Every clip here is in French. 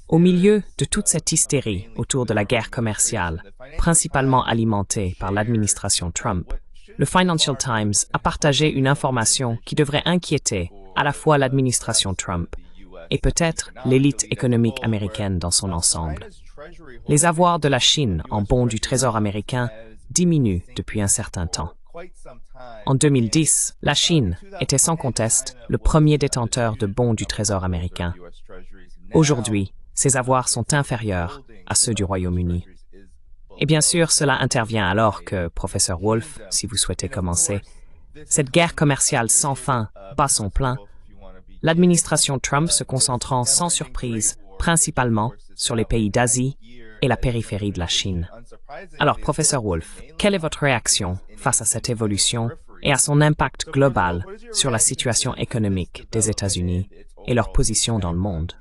Au milieu de toute cette hystérie autour de la guerre commerciale, principalement alimentée par l'administration Trump, le Financial Times a partagé une information qui devrait inquiéter à la fois l'administration Trump et peut-être l'élite économique américaine dans son ensemble. Les avoirs de la Chine en bons du Trésor américain diminuent depuis un certain temps. En 2010, la Chine était sans conteste le premier détenteur de bons du Trésor américain. Aujourd'hui, ses avoirs sont inférieurs à ceux du Royaume-Uni. Et bien sûr, cela intervient alors que, professeur Wolf, si vous souhaitez commencer, cette guerre commerciale sans fin bat son plein, l'administration Trump se concentrant sans surprise principalement sur les pays d'Asie et la périphérie de la Chine. Alors, professeur Wolf, quelle est votre réaction face à cette évolution et à son impact global sur la situation économique des États-Unis et leur position dans le monde?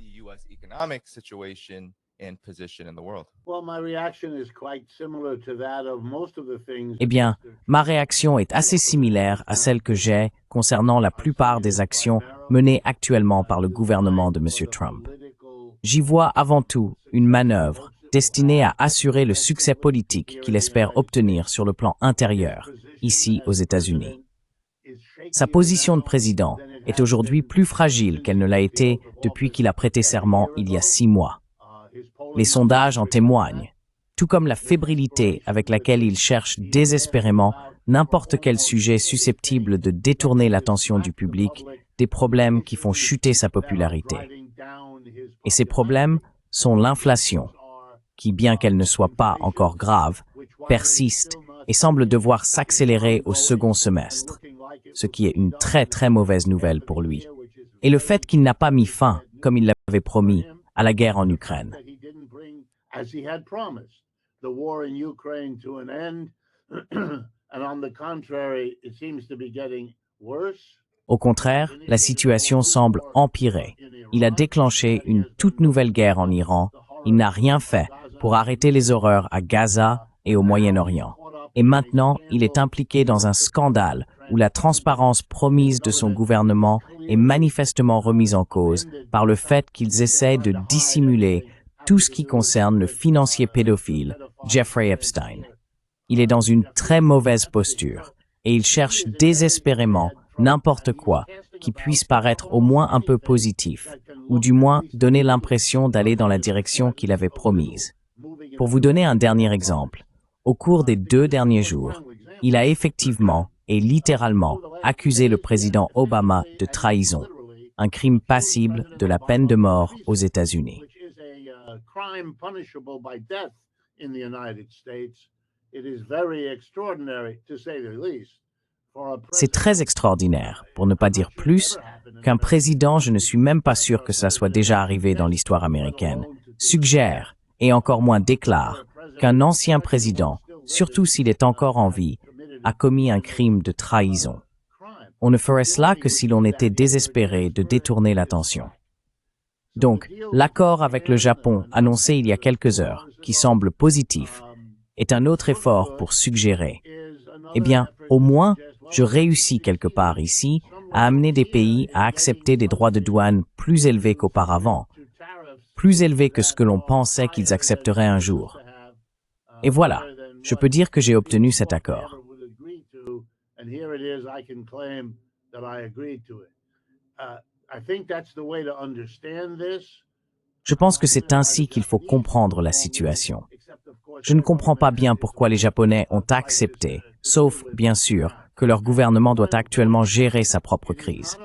Eh bien, ma réaction est assez similaire à celle que j'ai concernant la plupart des actions menées actuellement par le gouvernement de M. Trump. J'y vois avant tout une manœuvre destinée à assurer le succès politique qu'il espère obtenir sur le plan intérieur, ici aux États-Unis. Sa position de président est aujourd'hui plus fragile qu'elle ne l'a été depuis qu'il a prêté serment il y a 6 mois. Les sondages en témoignent, tout comme la fébrilité avec laquelle il cherche désespérément n'importe quel sujet susceptible de détourner l'attention du public des problèmes qui font chuter sa popularité. Et ces problèmes sont l'inflation, qui, bien qu'elle ne soit pas encore grave, persiste et semble devoir s'accélérer au second semestre, ce qui est une très très mauvaise nouvelle pour lui. Et le fait qu'il n'a pas mis fin, comme il l'avait promis, à la guerre en Ukraine. Au contraire, la situation semble empirer. Il a déclenché une toute nouvelle guerre en Iran. Il n'a rien fait pour arrêter les horreurs à Gaza et au Moyen-Orient. Et maintenant, il est impliqué dans un scandale où la transparence promise de son gouvernement est manifestement remise en cause par le fait qu'ils essaient de dissimuler tout ce qui concerne le financier pédophile Jeffrey Epstein. Il est dans une très mauvaise posture et il cherche désespérément n'importe quoi qui puisse paraître au moins un peu positif, ou du moins donner l'impression d'aller dans la direction qu'il avait promise. Pour vous donner un dernier exemple, au cours des 2 derniers jours, il a effectivement et littéralement accusé le président Obama de trahison, un crime passible de la peine de mort aux États-Unis. C'est très extraordinaire, pour ne pas dire plus, qu'un président, je ne suis même pas sûr que ça soit déjà arrivé dans l'histoire américaine, suggère, et encore moins déclare, qu'un ancien président, surtout s'il est encore en vie, a commis un crime de trahison. On ne ferait cela que si l'on était désespéré de détourner l'attention. Donc, l'accord avec le Japon annoncé il y a quelques heures, qui semble positif, est un autre effort pour suggérer. Eh bien, au moins, je réussis quelque part ici à amener des pays à accepter des droits de douane plus élevés qu'auparavant, plus élevés que ce que l'on pensait qu'ils accepteraient un jour. Et voilà, je peux dire que j'ai obtenu cet accord. Je pense que c'est ainsi qu'il faut comprendre la situation. Je ne comprends pas bien pourquoi les Japonais ont accepté, sauf, bien sûr, que leur gouvernement doit actuellement gérer sa propre crise.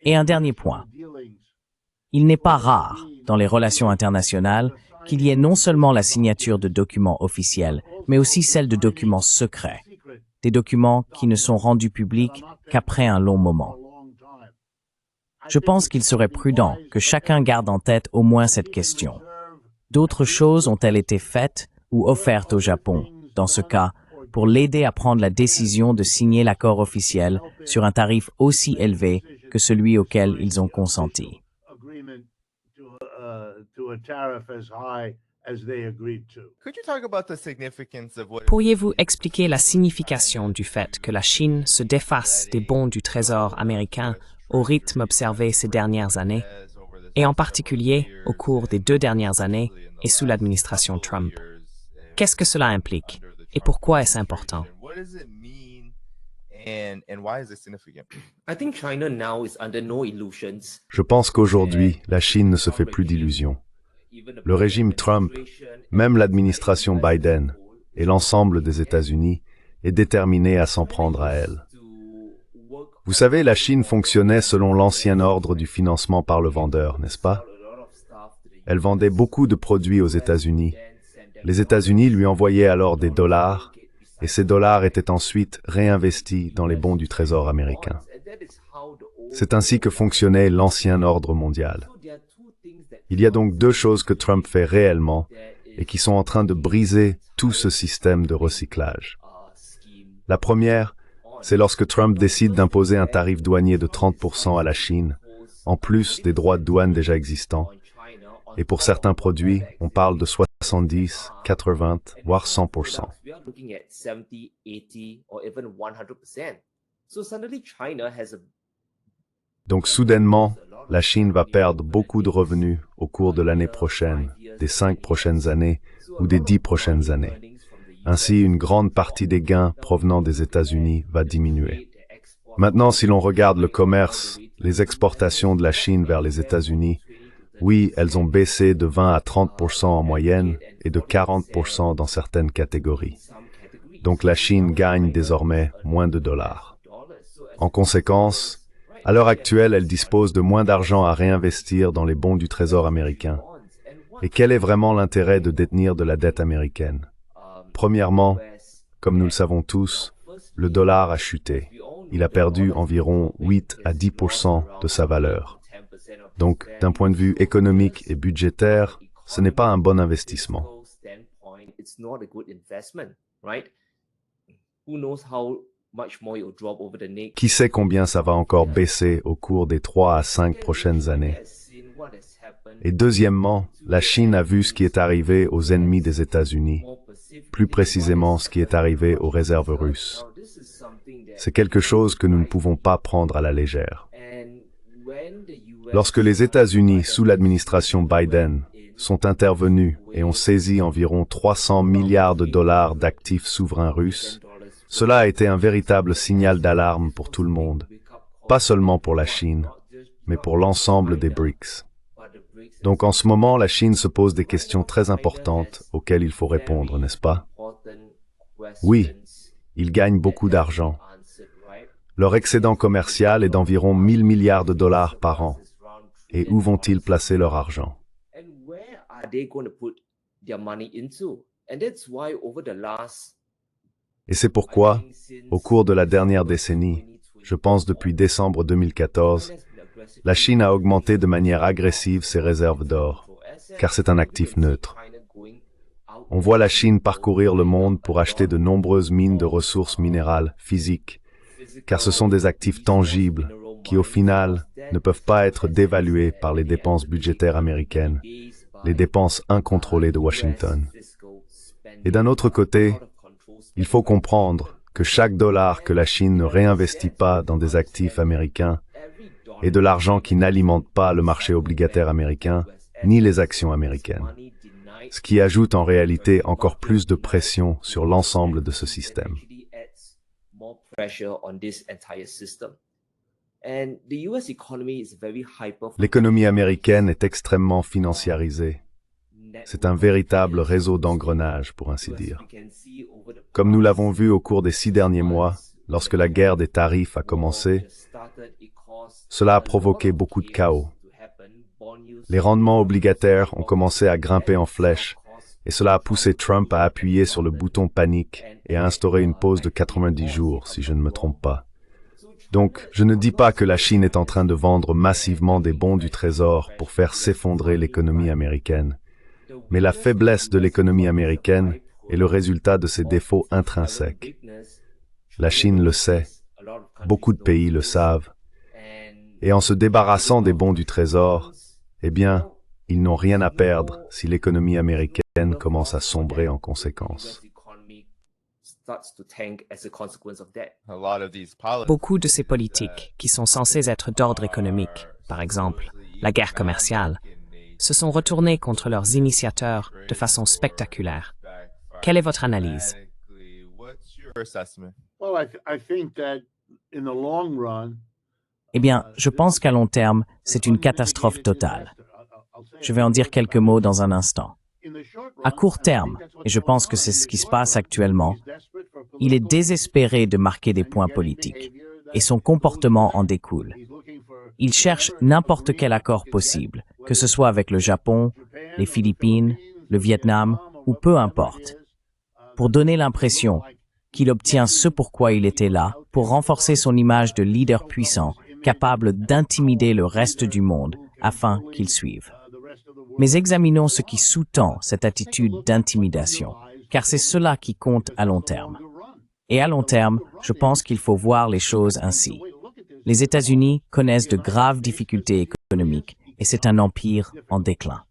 Et un dernier point. Il n'est pas rare, dans les relations internationales, qu'il y ait non seulement la signature de documents officiels, mais aussi celle de documents secrets, des documents qui ne sont rendus publics qu'après un long moment. Je pense qu'il serait prudent que chacun garde en tête au moins cette question. D'autres choses ont-elles été faites ou offertes au Japon, dans ce cas, pour l'aider à prendre la décision de signer l'accord officiel sur un tarif aussi élevé que celui auquel ils ont consenti? Pourriez-vous expliquer la signification du fait que la Chine se défasse des bons du Trésor américain au rythme observé ces dernières années, et en particulier au cours des 2 dernières années et sous l'administration Trump. Qu'est-ce que cela implique et pourquoi est-ce important? Je pense qu'aujourd'hui, la Chine ne se fait plus d'illusions. Le régime Trump, même l'administration Biden et l'ensemble des États-Unis est déterminé à s'en prendre à elle. Vous savez, la Chine fonctionnait selon l'ancien ordre du financement par le vendeur, n'est-ce pas? Elle vendait beaucoup de produits aux États-Unis. Les États-Unis lui envoyaient alors des dollars, et ces dollars étaient ensuite réinvestis dans les bons du Trésor américain. C'est ainsi que fonctionnait l'ancien ordre mondial. Il y a donc 2 choses que Trump fait réellement et qui sont en train de briser tout ce système de recyclage. La première, c'est lorsque Trump décide d'imposer un tarif douanier de 30% à la Chine, en plus des droits de douane déjà existants. Et pour certains produits, on parle de 70, 80, voire 100%. Donc soudainement, la Chine va perdre beaucoup de revenus au cours de l'année prochaine, des 5 prochaines années ou des 10 prochaines années. Ainsi, une grande partie des gains provenant des États-Unis va diminuer. Maintenant, si l'on regarde le commerce, les exportations de la Chine vers les États-Unis, oui, elles ont baissé de 20 à 30% en moyenne et de 40% dans certaines catégories. Donc la Chine gagne désormais moins de dollars. En conséquence, à l'heure actuelle, elle dispose de moins d'argent à réinvestir dans les bons du Trésor américain. Et quel est vraiment l'intérêt de détenir de la dette américaine? Premièrement, comme nous le savons tous, le dollar a chuté. Il a perdu environ 8 à 10% de sa valeur. Donc, d'un point de vue économique et budgétaire, ce n'est pas un bon investissement. Qui sait combien ça va encore baisser au cours des 3 à 5 prochaines années? Et deuxièmement, la Chine a vu ce qui est arrivé aux ennemis des États-Unis, plus précisément ce qui est arrivé aux réserves russes. C'est quelque chose que nous ne pouvons pas prendre à la légère. Lorsque les États-Unis, sous l'administration Biden, sont intervenus et ont saisi environ 300 milliards de dollars d'actifs souverains russes, cela a été un véritable signal d'alarme pour tout le monde, pas seulement pour la Chine, mais pour l'ensemble des BRICS. Donc en ce moment, la Chine se pose des questions très importantes auxquelles il faut répondre, n'est-ce pas? Oui, ils gagnent beaucoup d'argent. Leur excédent commercial est d'environ 1000 milliards de dollars par an. Et où vont-ils placer leur argent? Et c'est pourquoi, au cours de la dernière décennie, je pense depuis décembre 2014, la Chine a augmenté de manière agressive ses réserves d'or, car c'est un actif neutre. On voit la Chine parcourir le monde pour acheter de nombreuses mines de ressources minérales physiques, car ce sont des actifs tangibles qui, au final, ne peuvent pas être dévalués par les dépenses budgétaires américaines, les dépenses incontrôlées de Washington. Et d'un autre côté, il faut comprendre que chaque dollar que la Chine ne réinvestit pas dans des actifs américains est de l'argent qui n'alimente pas le marché obligataire américain ni les actions américaines, ce qui ajoute en réalité encore plus de pression sur l'ensemble de ce système. L'économie américaine est extrêmement financiarisée. C'est un véritable réseau d'engrenage, pour ainsi dire. Comme nous l'avons vu au cours des 6 derniers mois, lorsque la guerre des tarifs a commencé, cela a provoqué beaucoup de chaos. Les rendements obligataires ont commencé à grimper en flèche, et cela a poussé Trump à appuyer sur le bouton panique et à instaurer une pause de 90 jours, si je ne me trompe pas. Donc, je ne dis pas que la Chine est en train de vendre massivement des bons du Trésor pour faire s'effondrer l'économie américaine. Mais la faiblesse de l'économie américaine est le résultat de ses défauts intrinsèques. La Chine le sait, beaucoup de pays le savent, et en se débarrassant des bons du Trésor, eh bien, ils n'ont rien à perdre si l'économie américaine commence à sombrer en conséquence. Beaucoup de ces politiques, qui sont censées être d'ordre économique, par exemple la guerre commerciale, se sont retournées contre leurs initiateurs de façon spectaculaire. Quelle est votre analyse? Eh bien, je pense qu'à long terme, c'est une catastrophe totale. Je vais en dire quelques mots dans un instant. À court terme, et je pense que c'est ce qui se passe actuellement, il est désespéré de marquer des points politiques, et son comportement en découle. Il cherche n'importe quel accord possible, que ce soit avec le Japon, les Philippines, le Vietnam, ou peu importe, pour donner l'impression qu'il obtient ce pourquoi il était là, pour renforcer son image de leader puissant, capable d'intimider le reste du monde, afin qu'il suive. Mais examinons ce qui sous-tend cette attitude d'intimidation, car c'est cela qui compte à long terme. Et à long terme, je pense qu'il faut voir les choses ainsi. Les États-Unis connaissent de graves difficultés économiques, et c'est un empire en déclin.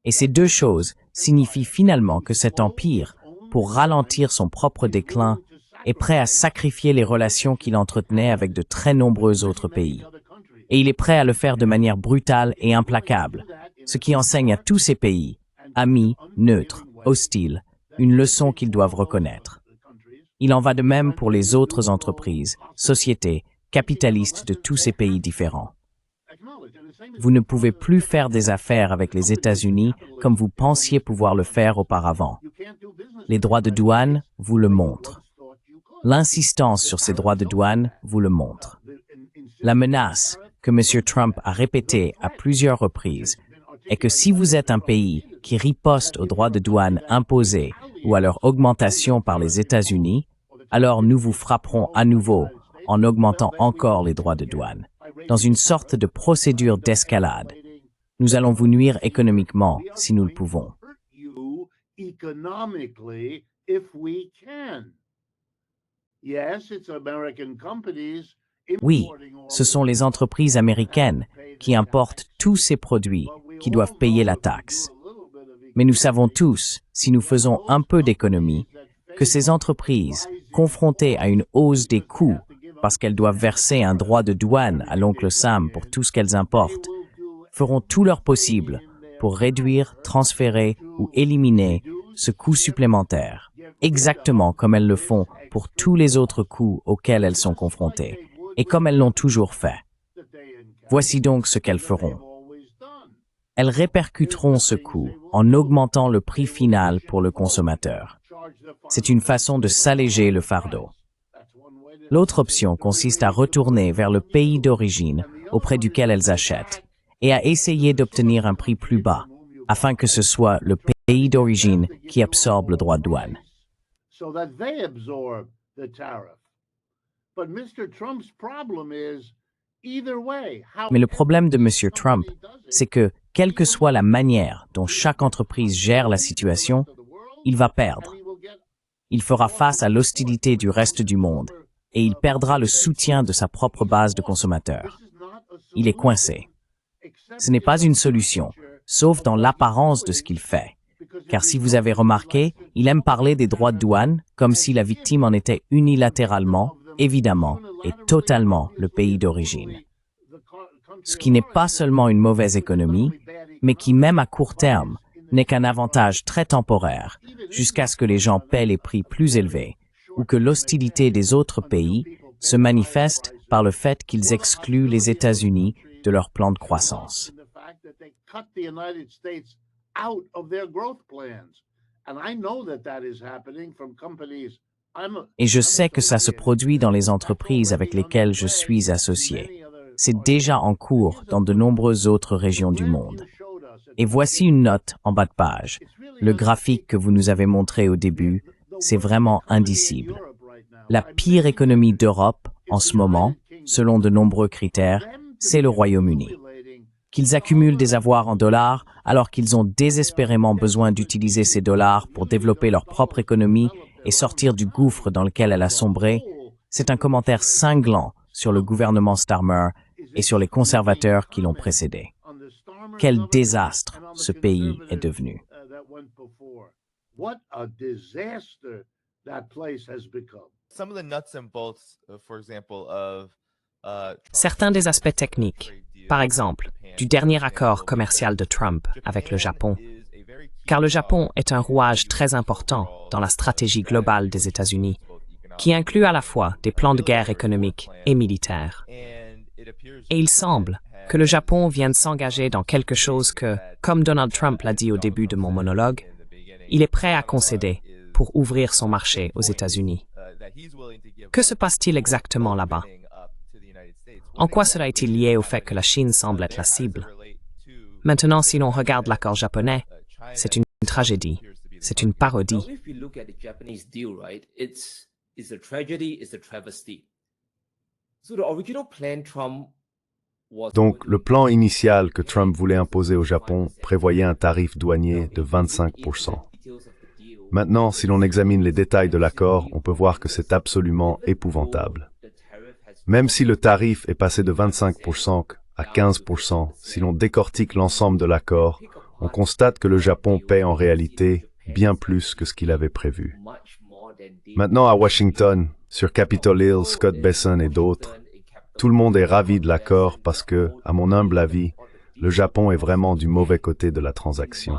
Et ces deux choses signifient finalement que cet empire, pour ralentir son propre déclin, est prêt à sacrifier les relations qu'il entretenait avec de très nombreux autres pays. Et il est prêt à le faire de manière brutale et implacable, ce qui enseigne à tous ces pays, amis, neutres, hostiles, une leçon qu'ils doivent reconnaître. Il en va de même pour les autres entreprises, sociétés, capitalistes de tous ces pays différents. Vous ne pouvez plus faire des affaires avec les États-Unis comme vous pensiez pouvoir le faire auparavant. Les droits de douane vous le montrent. L'insistance sur ces droits de douane vous le montre. La menace que M. Trump a répétée à plusieurs reprises est que si vous êtes un pays qui riposte aux droits de douane imposés ou à leur augmentation par les États-Unis, alors nous vous frapperons à nouveau en augmentant encore les droits de douane, dans une sorte de procédure d'escalade. Nous allons vous nuire économiquement si nous le pouvons. Oui, ce sont les entreprises américaines qui importent tous ces produits qui doivent payer la taxe. Mais nous savons tous, si nous faisons un peu d'économie, que ces entreprises, confrontées à une hausse des coûts parce qu'elles doivent verser un droit de douane à l'oncle Sam pour tout ce qu'elles importent, feront tout leur possible pour réduire, transférer ou éliminer ce coût supplémentaire, exactement comme elles le font pour tous les autres coûts auxquels elles sont confrontées, et comme elles l'ont toujours fait. Voici donc ce qu'elles feront. Elles répercuteront ce coût en augmentant le prix final pour le consommateur. C'est une façon de s'alléger le fardeau. L'autre option consiste à retourner vers le pays d'origine auprès duquel elles achètent et à essayer d'obtenir un prix plus bas, afin que ce soit le pays d'origine qui absorbe le droit de douane. Mais le problème de M. Trump, c'est que, quelle que soit la manière dont chaque entreprise gère la situation, il va perdre. Il fera face à l'hostilité du reste du monde et il perdra le soutien de sa propre base de consommateurs. Il est coincé. Ce n'est pas une solution, sauf dans l'apparence de ce qu'il fait. Car si vous avez remarqué, il aime parler des droits de douane comme si la victime en était unilatéralement, évidemment, et totalement le pays d'origine. Ce qui n'est pas seulement une mauvaise économie, mais qui, même à court terme, n'est qu'un avantage très temporaire, jusqu'à ce que les gens paient les prix plus élevés, ou que l'hostilité des autres pays se manifeste par le fait qu'ils excluent les États-Unis de leur plan de croissance. Et je sais que ça se produit dans les entreprises avec lesquelles je suis associé. C'est déjà en cours dans de nombreuses autres régions du monde. Et voici une note en bas de page. Le graphique que vous nous avez montré au début, c'est vraiment indicible. La pire économie d'Europe, en ce moment, selon de nombreux critères, c'est le Royaume-Uni. Qu'ils accumulent des avoirs en dollars alors qu'ils ont désespérément besoin d'utiliser ces dollars pour développer leur propre économie et sortir du gouffre dans lequel elle a sombré, c'est un commentaire cinglant sur le gouvernement Starmer et sur les conservateurs qui l'ont précédé. Quel désastre ce pays est devenu. Certains des aspects techniques, par exemple, du dernier accord commercial de Trump avec le Japon, car le Japon est un rouage très important dans la stratégie globale des États-Unis, qui inclut à la fois des plans de guerre économiques et militaires. Et il semble que le Japon vienne s'engager dans quelque chose que, comme Donald Trump l'a dit au début de mon monologue, il est prêt à concéder pour ouvrir son marché aux États-Unis. Que se passe-t-il exactement là-bas? En quoi cela est-il lié au fait que la Chine semble être la cible? Maintenant, si l'on regarde l'accord japonais, c'est une tragédie, c'est une parodie. Donc, le plan initial que Trump voulait imposer au Japon prévoyait un tarif douanier de 25%. Maintenant, si l'on examine les détails de l'accord, on peut voir que c'est absolument épouvantable. Même si le tarif est passé de 25% à 15%, si l'on décortique l'ensemble de l'accord, on constate que le Japon paie en réalité bien plus que ce qu'il avait prévu. Maintenant, à Washington, sur Capitol Hill, Scott Bessent et d'autres, tout le monde est ravi de l'accord parce que, à mon humble avis, le Japon est vraiment du mauvais côté de la transaction.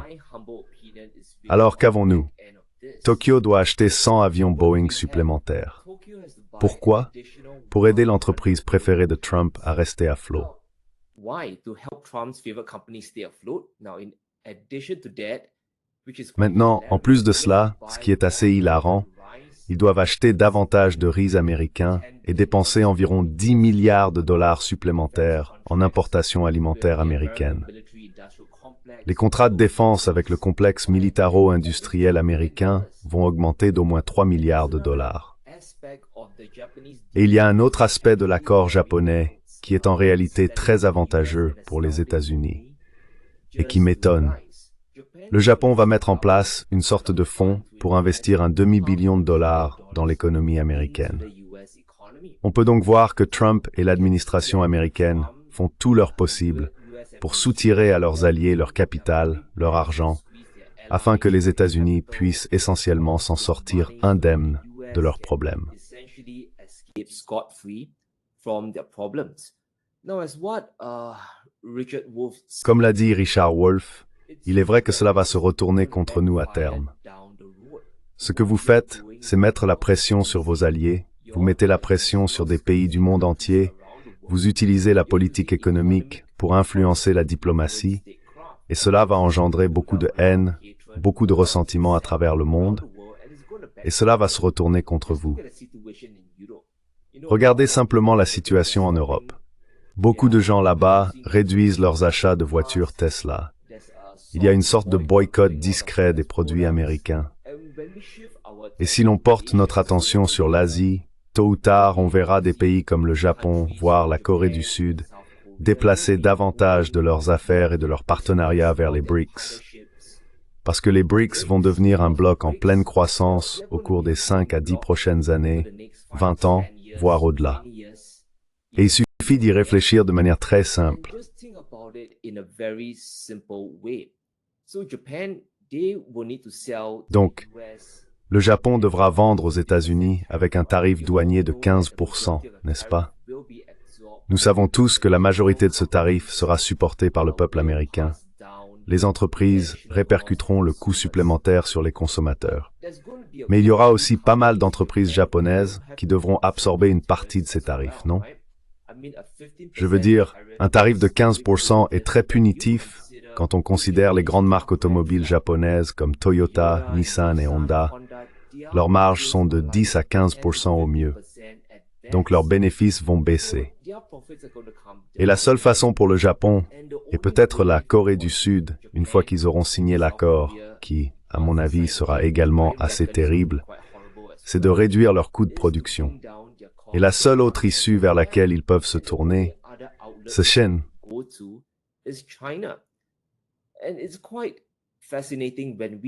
Alors qu'avons-nous? Tokyo doit acheter 100 avions Boeing supplémentaires. Pourquoi? Pour aider l'entreprise préférée de Trump à rester à flot. Maintenant, en plus de cela, ce qui est assez hilarant, ils doivent acheter davantage de riz américain et dépenser environ 10 milliards de dollars supplémentaires en importations alimentaires américaines. Les contrats de défense avec le complexe militaro-industriel américain vont augmenter d'au moins 3 milliards de dollars. Et il y a un autre aspect de l'accord japonais qui est en réalité très avantageux pour les États-Unis et qui m'étonne. Le Japon va mettre en place une sorte de fonds pour investir un demi-billion de dollars dans l'économie américaine. On peut donc voir que Trump et l'administration américaine font tout leur possible pour soutirer à leurs alliés leur capital, leur argent, afin que les États-Unis puissent essentiellement s'en sortir indemnes de leurs problèmes. Comme l'a dit Richard Wolff, il est vrai que cela va se retourner contre nous à terme. Ce que vous faites, c'est mettre la pression sur vos alliés, vous mettez la pression sur des pays du monde entier, vous utilisez la politique économique pour influencer la diplomatie, et cela va engendrer beaucoup de haine, beaucoup de ressentiment à travers le monde, et cela va se retourner contre vous. Regardez simplement la situation en Europe. Beaucoup de gens là-bas réduisent leurs achats de voitures Tesla. Il y a une sorte de boycott discret des produits américains. Et si l'on porte notre attention sur l'Asie, tôt ou tard, on verra des pays comme le Japon, voire la Corée du Sud, déplacer davantage de leurs affaires et de leurs partenariats vers les BRICS. Parce que les BRICS vont devenir un bloc en pleine croissance au cours des 5 à 10 prochaines années, 20 ans, voire au-delà. Et il suffit d'y réfléchir de manière très simple. Donc, le Japon devra vendre aux États-Unis avec un tarif douanier de 15%, n'est-ce pas? Nous savons tous que la majorité de ce tarif sera supportée par le peuple américain. Les entreprises répercuteront le coût supplémentaire sur les consommateurs. Mais il y aura aussi pas mal d'entreprises japonaises qui devront absorber une partie de ces tarifs, non? Je veux dire, un tarif de 15% est très punitif quand on considère les grandes marques automobiles japonaises comme Toyota, Nissan et Honda. Leurs marges sont de 10 à 15% au mieux. Donc leurs bénéfices vont baisser. Et la seule façon pour le Japon, et peut-être la Corée du Sud, une fois qu'ils auront signé l'accord, qui, à mon avis, sera également assez terrible, c'est de réduire leurs coûts de production. Et la seule autre issue vers laquelle ils peuvent se tourner, c'est Chine.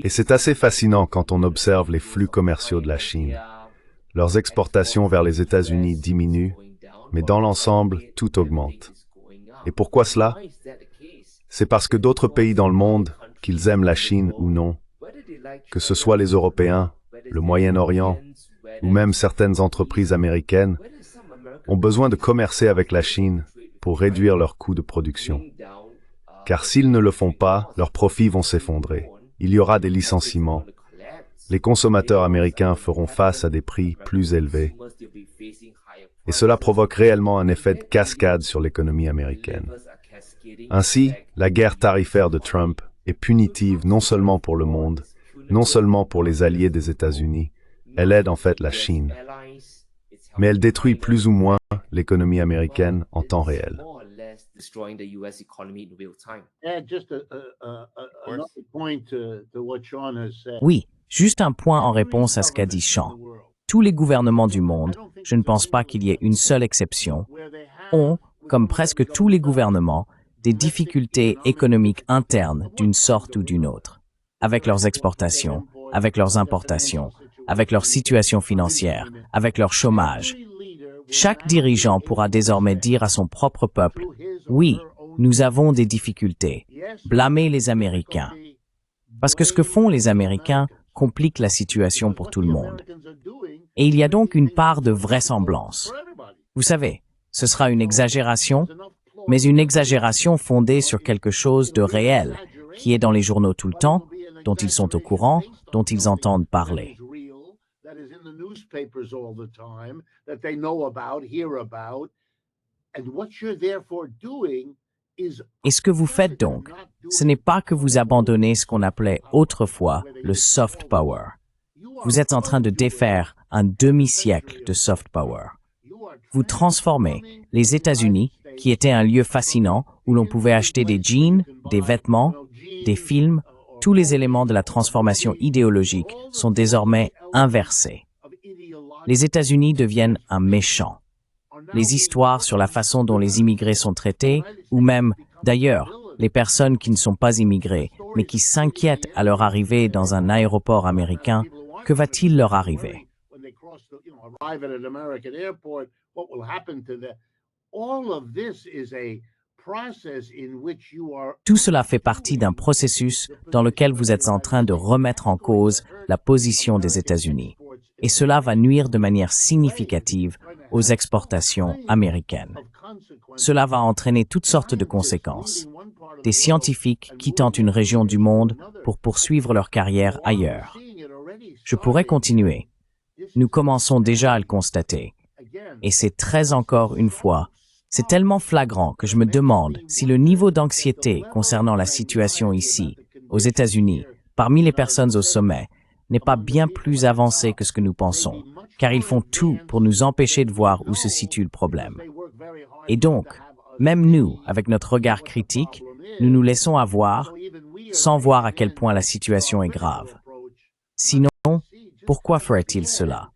Et c'est assez fascinant quand on observe les flux commerciaux de la Chine. Leurs exportations vers les États-Unis diminuent, mais dans l'ensemble, tout augmente. Et pourquoi cela? C'est parce que d'autres pays dans le monde, qu'ils aiment la Chine ou non, que ce soit les Européens, le Moyen-Orient, ou même certaines entreprises américaines, ont besoin de commercer avec la Chine pour réduire leurs coûts de production. Car s'ils ne le font pas, leurs profits vont s'effondrer. Il y aura des licenciements. Les consommateurs américains feront face à des prix plus élevés. Et cela provoque réellement un effet de cascade sur l'économie américaine. Ainsi, la guerre tarifaire de Trump est punitive non seulement pour le monde, non seulement pour les alliés des États-Unis, elle aide en fait la Chine. Mais elle détruit plus ou moins l'économie américaine en temps réel. Oui, juste un point en réponse à ce qu'a dit Sean. Tous les gouvernements du monde, je ne pense pas qu'il y ait une seule exception, ont, comme presque tous les gouvernements, des difficultés économiques internes d'une sorte ou d'une autre, avec leurs exportations, avec leurs importations, avec leur situation financière, avec leur chômage. Chaque dirigeant pourra désormais dire à son propre peuple, « Oui, nous avons des difficultés. Blâmez les Américains. » Parce que ce que font les Américains complique la situation pour tout le monde. Et il y a donc une part de vraisemblance. Vous savez, ce sera une exagération, mais une exagération fondée sur quelque chose de réel, qui est dans les journaux tout le temps, dont ils sont au courant, dont ils entendent parler. Et ce que vous faites donc, ce n'est pas que vous abandonnez ce qu'on appelait autrefois le soft power. Vous êtes en train de défaire un demi-siècle de soft power. Vous transformez les États-Unis, qui étaient un lieu fascinant où l'on pouvait acheter des jeans, des vêtements, des films, tous les éléments de la transformation idéologique sont désormais inversés. Les États-Unis deviennent un méchant. Les histoires sur la façon dont les immigrés sont traités, ou même, d'ailleurs, les personnes qui ne sont pas immigrées, mais qui s'inquiètent à leur arrivée dans un aéroport américain, que va-t-il leur arriver? Tout cela fait partie d'un processus dans lequel vous êtes en train de remettre en cause la position des États-Unis. Et cela va nuire de manière significative aux exportations américaines. Cela va entraîner toutes sortes de conséquences. Des scientifiques quittant une région du monde pour poursuivre leur carrière ailleurs. Je pourrais continuer. Nous commençons déjà à le constater. Et c'est très encore une fois, c'est tellement flagrant que je me demande si le niveau d'anxiété concernant la situation ici, aux États-Unis, parmi les personnes au sommet, n'est pas bien plus avancé que ce que nous pensons, car ils font tout pour nous empêcher de voir où se situe le problème. Et donc, même nous, avec notre regard critique, nous nous laissons avoir, sans voir à quel point la situation est grave. Sinon, pourquoi ferait-il cela?